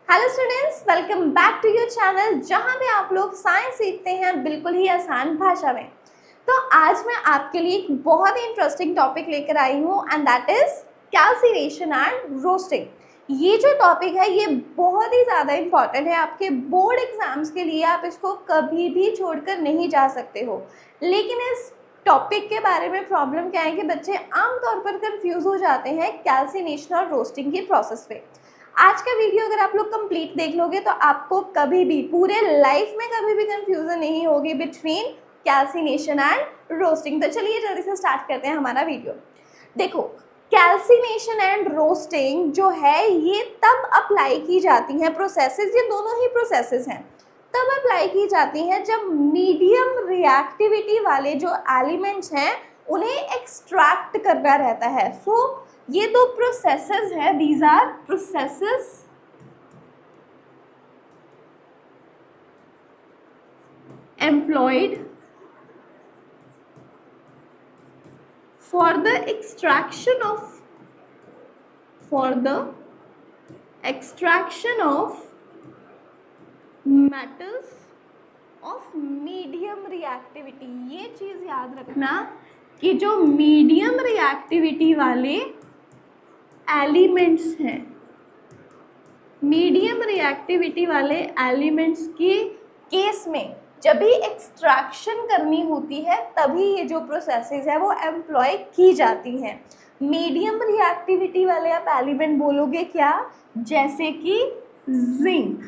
Hello students, welcome back to your channel जहां पे आप लोग साइंस सीखते हैं बिल्कुल ही आसान भाषा में। तो आज मैं आपके लिए एक बहुत ही इंटरेस्टिंग टॉपिक लेकर आई हूं and that is calcination and roasting. ये जो टॉपिक है ये बहुत ही ज़्यादा इम्पॉर्टेंट है आपके बोर्ड एग्जाम्स के लिए। आप इसको कभी भी छोड़कर नहीं जा सकते हो। लेकिन इस टॉपिक के बारे में प्रॉब्लम क्या है कि बच्चे आमतौर पर कंफ्यूज हो जाते हैं कैल्सीनेशन और रोस्टिंग की प्रोसेस पे। आज का वीडियो अगर आप लोग कंप्लीट देख लोगे तो आपको कभी भी पूरे लाइफ में कभी भी कंफ्यूजन नहीं होगी बिटवीन कैल्सीनेशन एंड रोस्टिंग। तो चलिए जल्दी से स्टार्ट करते हैं हमारा वीडियो। देखो, कैल्सीनेशन एंड रोस्टिंग जो है ये तब अप्लाई की जाती हैं प्रोसेसेस, ये दोनों ही प्रोसेसेस हैं, तब अप्लाई की जाती हैं जब मीडियम रिएक्टिविटी वाले जो एलिमेंट्स हैं उन्हें एक्सट्रैक्ट करना रहता है। ये दो प्रोसेसेस हैं, these are processes employed for the extraction of metals of medium reactivity। ये चीज याद रखना कि जो मीडियम रिएक्टिविटी वाले एलिमेंट्स हैं, मीडियम रिएक्टिविटी वाले एलिमेंट्स के केस में जब भी एक्सट्रैक्शन करनी होती है तभी ये जो प्रोसेसेस है वो एम्प्लॉय की जाती हैं। मीडियम रिएक्टिविटी वाले आप एलिमेंट बोलोगे क्या? जैसे कि जिंक।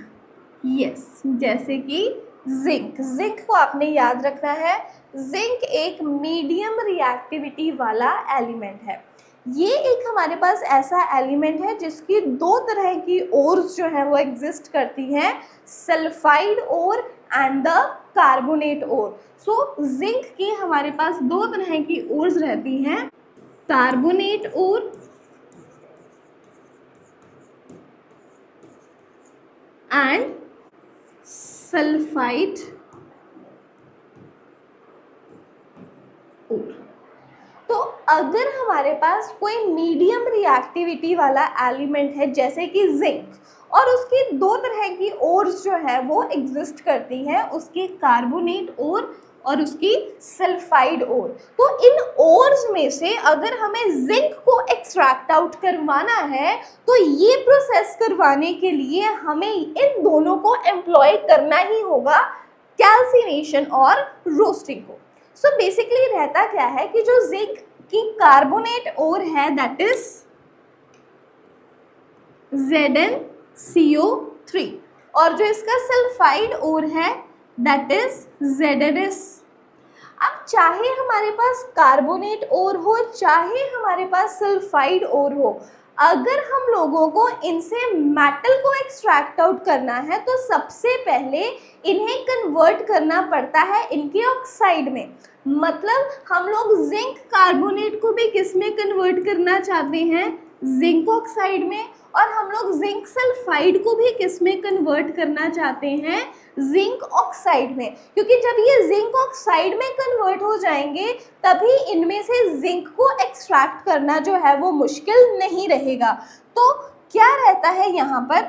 यस, जैसे कि जिंक को आपने याद रखना है। जिंक एक मीडियम रिएक्टिविटी वाला एलिमेंट है। ये एक हमारे पास ऐसा एलिमेंट है जिसकी दो तरह की ओर्स जो है वो एग्जिस्ट करती हैं, sulphide ore and the carbonate ore. Zinc की हमारे पास दो तरह की ओर्स रहती हैं, carbonate ore and sulphide ore. तो अगर हमारे पास कोई मीडियम रिएक्टिविटी वाला एलिमेंट है जैसे कि जिंक, और उसकी दो तरह की ओर्स जो है वो एग्जिस्ट करती हैं, उसकी कार्बोनेट ओर और उसकी सल्फाइड ओर, तो इन ओर्स में से अगर हमें जिंक को एक्सट्रैक्ट आउट करवाना है तो ये प्रोसेस करवाने के लिए हमें इन दोनों को एम्प्लॉय करना ही होगा, कैल्सीनेशन और रोस्टिंग को। सो बेसिकली रहता क्या है कि जो जिंक की कार्बोनेट ओर है दैट इज ZnCO3 और जो इसका सल्फाइड ओर है दैट इज ZnS। अब चाहे हमारे पास कार्बोनेट ओर हो चाहे हमारे पास सल्फाइड ओर हो, अगर हम लोगों को इनसे मेटल को एक्सट्रैक्ट आउट करना है तो सबसे पहले इन्हें कन्वर्ट करना पड़ता है इनके ऑक्साइड में। मतलब हम लोग जिंक कार्बोनेट को भी किस में कन्वर्ट करना चाहते हैं? जिंक ऑक्साइड में। और हम लोग जिंक सल्फाइड को भी किस में कन्वर्ट करना चाहते हैं? जिंक ऑक्साइड में। क्योंकि जब ये जिंक ऑक्साइड में कन्वर्ट हो जाएंगे तभी इनमें से जिंक को एक्सट्रैक्ट करना जो है वो मुश्किल नहीं रहेगा। तो क्या रहता है यहाँ पर,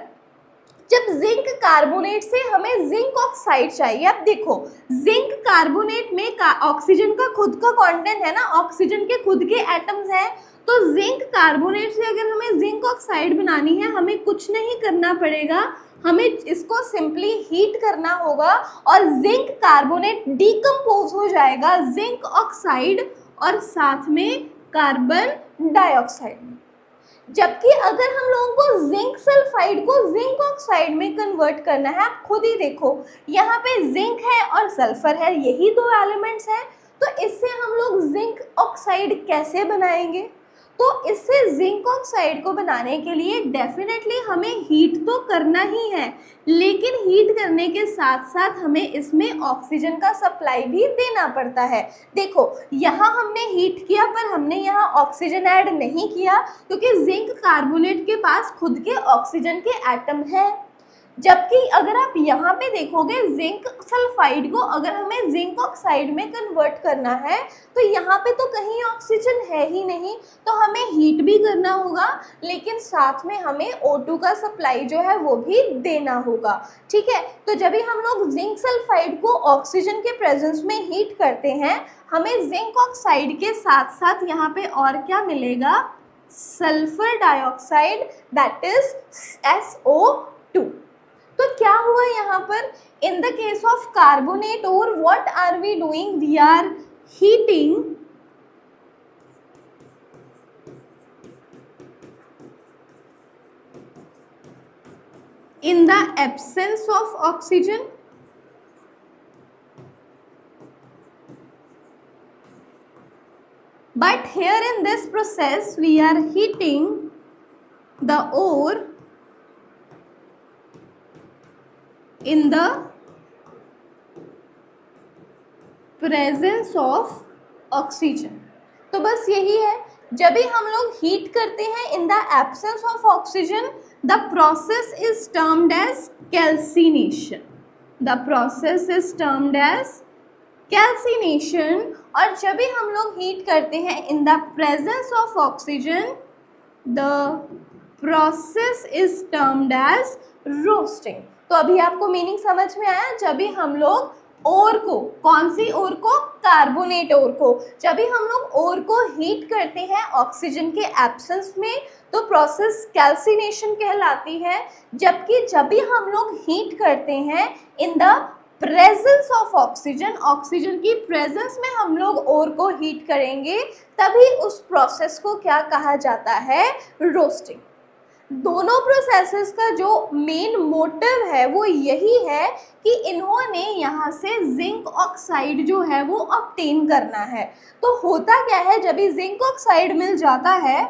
जब जिंक कार्बोनेट से हमें जिंक ऑक्साइड चाहिए। अब देखो, जिंक कार्बोनेट में ऑक्सीजन का खुद का कंटेंट है ना, ऑक्सीजन के खुद के एटम्स हैं, तो जिंक कार्बोनेट से अगर हमें जिंक ऑक्साइड बनानी है हमें कुछ नहीं करना पड़ेगा, हमें इसको सिंपली हीट करना होगा और जिंक कार्बोनेट डिकम्पोज हो जाएगा जिंक ऑक्साइड और साथ में कार्बन डाइऑक्साइड में। जबकि अगर हम लोगों को जिंक सल्फाइड को जिंक ऑक्साइड में कन्वर्ट करना है, आप खुद ही देखो यहाँ पे जिंक है और सल्फर है, यही दो एलिमेंट्स हैं, तो इससे हम लोग जिंक ऑक्साइड कैसे बनाएंगे? तो इससे जिंक ऑक्साइड को बनाने के लिए डेफिनेटली हमें हीट तो करना ही है, लेकिन हीट करने के साथ साथ हमें इसमें ऑक्सीजन का सप्लाई भी देना पड़ता है। देखो यहाँ हमने हीट किया पर हमने यहाँ ऑक्सीजन ऐड नहीं किया क्योंकि जिंक कार्बोनेट के पास खुद के ऑक्सीजन के एटम है। जबकि अगर आप यहाँ पे देखोगे जिंक सल्फाइड को अगर हमें जिंक ऑक्साइड में कन्वर्ट करना है तो यहाँ पे तो कहीं ऑक्सीजन है ही नहीं, तो हमें हीट भी करना होगा, लेकिन साथ में हमें O2 का सप्लाई जो है वो भी देना होगा। ठीक है, तो जब भी हम लोग जिंक सल्फाइड को ऑक्सीजन के प्रेजेंस में हीट करते हैं, हमें जिंक ऑक्साइड के साथ साथ यहाँ पे और क्या मिलेगा, sulphur dioxide, that is SO2। तो क्या हुआ यहाँ पर, in the case of carbonate और what are we doing, we are heating in the absence of oxygen, but here in this process we are heating the ore in the presence of oxygen। तो बस यही है, जब भी हम लोग heat करते हैं in the absence of oxygen, the process is termed as calcination. The process is termed as calcination. और जब भी हम लोग हीट करते हैं in the presence of oxygen, the process is termed as roasting. तो अभी आपको मीनिंग समझ में आया, जब भी हम लोग ओर को, कौन सी ओर को, कार्बोनेट ओर को, जब भी हम लोग ओर को हीट करते हैं ऑक्सीजन के एब्सेंस में तो प्रोसेस कैल्सिनेशन कहलाती है। जबकि जब भी हम लोग हीट करते हैं in the presence of oxygen, oxygen की प्रेजेंस में हम लोग ओर को हीट करेंगे, तभी उस प्रोसेस को क्या कहा जाता है, रोस्टिंग। दोनों प्रोसेसेस का जो मेन मोटिव है वो यही है कि इन्होंने यहाँ से जिंक ऑक्साइड जो है वो ऑब्टेन करना है। तो होता क्या है, जब भी जिंक ऑक्साइड मिल जाता है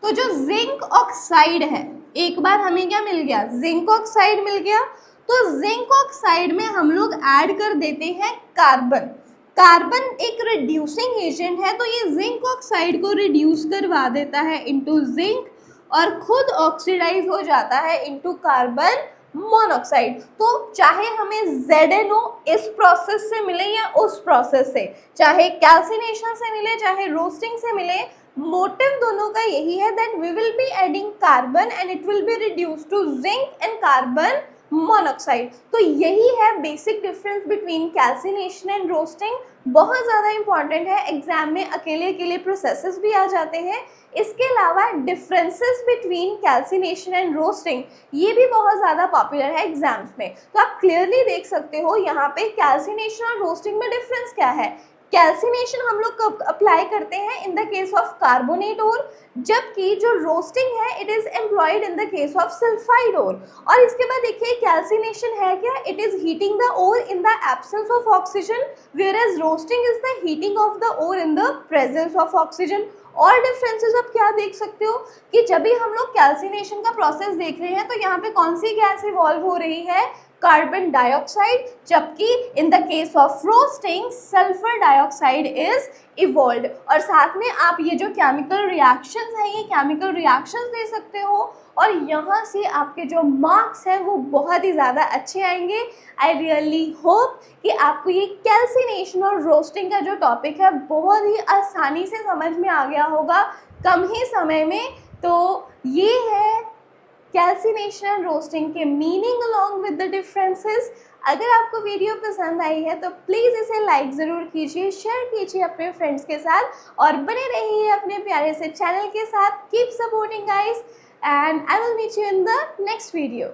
तो जो जिंक ऑक्साइड है, एक बार हमें क्या मिल गया, जिंक ऑक्साइड मिल गया, तो जिंक ऑक्साइड में हम लोग ऐड कर देते हैं कार्बन। कार्बन एक रिड्यूसिंग एजेंट है, तो ये जिंक ऑक्साइड को रिड्यूस करवा देता है इनटू जिंक और खुद ऑक्सीडाइज हो जाता है इनटू कार्बन मोनोऑक्साइड। तो चाहे हमें ZNO इस प्रोसेस से मिले या उस प्रोसेस से, चाहे कैल्सिनेशन से मिले चाहे रोस्टिंग से मिले, मोटिव दोनों का यही है that we will be adding carbon and it will be reduce to zinc and carbon monoxide. तो यही है basic difference between calcination and roasting. बहुत ज़्यादा इंपॉर्टेंट है, एग्जाम में अकेले अकेले प्रोसेसेस भी आ जाते हैं। इसके अलावा differences between calcination and roasting ये भी बहुत ज़्यादा पॉपुलर है एग्जाम्स में। तो आप क्लियरली देख सकते हो यहाँ पे कैल्सिनेशन और रोस्टिंग में डिफरेंस क्या है। कैल्सिनेशन हम लोग कब अप्लाई करते हैं, in the case of carbonate ore, जबकि जो रोस्टिंग है it is employed in the case of sulphide ore. और इसके बाद देखिए कैल्सिनेशन है क्या, it is heating the ore in the absence of oxygen, whereas roasting is the heating of the ore in the presence of oxygen. और differences आप क्या देख सकते हो कि जब भी हम लोग कैल्सिनेशन का प्रोसेस देख रहे हैं तो यहाँ पे कौन सी गैस इवॉल्व हो रही है, कार्बन डाइऑक्साइड, जबकि इन the case of roasting sulphur dioxide is evolved. और साथ में आप ये जो केमिकल रिएक्शंस हैं ये केमिकल रिएक्शंस दे सकते हो और यहाँ से आपके जो मार्क्स हैं वो बहुत ही ज़्यादा अच्छे आएंगे। आई रियली होप कि आपको ये कैल्सिनेशन और रोस्टिंग का जो टॉपिक है बहुत ही आसानी से समझ में आ गया होगा कम ही समय में। तो ये है कैल्सिनेशन एंड रोस्टिंग के meaning along with the differences. अगर आपको वीडियो पसंद आई है तो प्लीज़ इसे लाइक ज़रूर कीजिए, शेयर कीजिए अपने फ्रेंड्स के साथ और बने रहिए अपने प्यारे से चैनल के साथ। Keep supporting guys and I will meet you in the next video.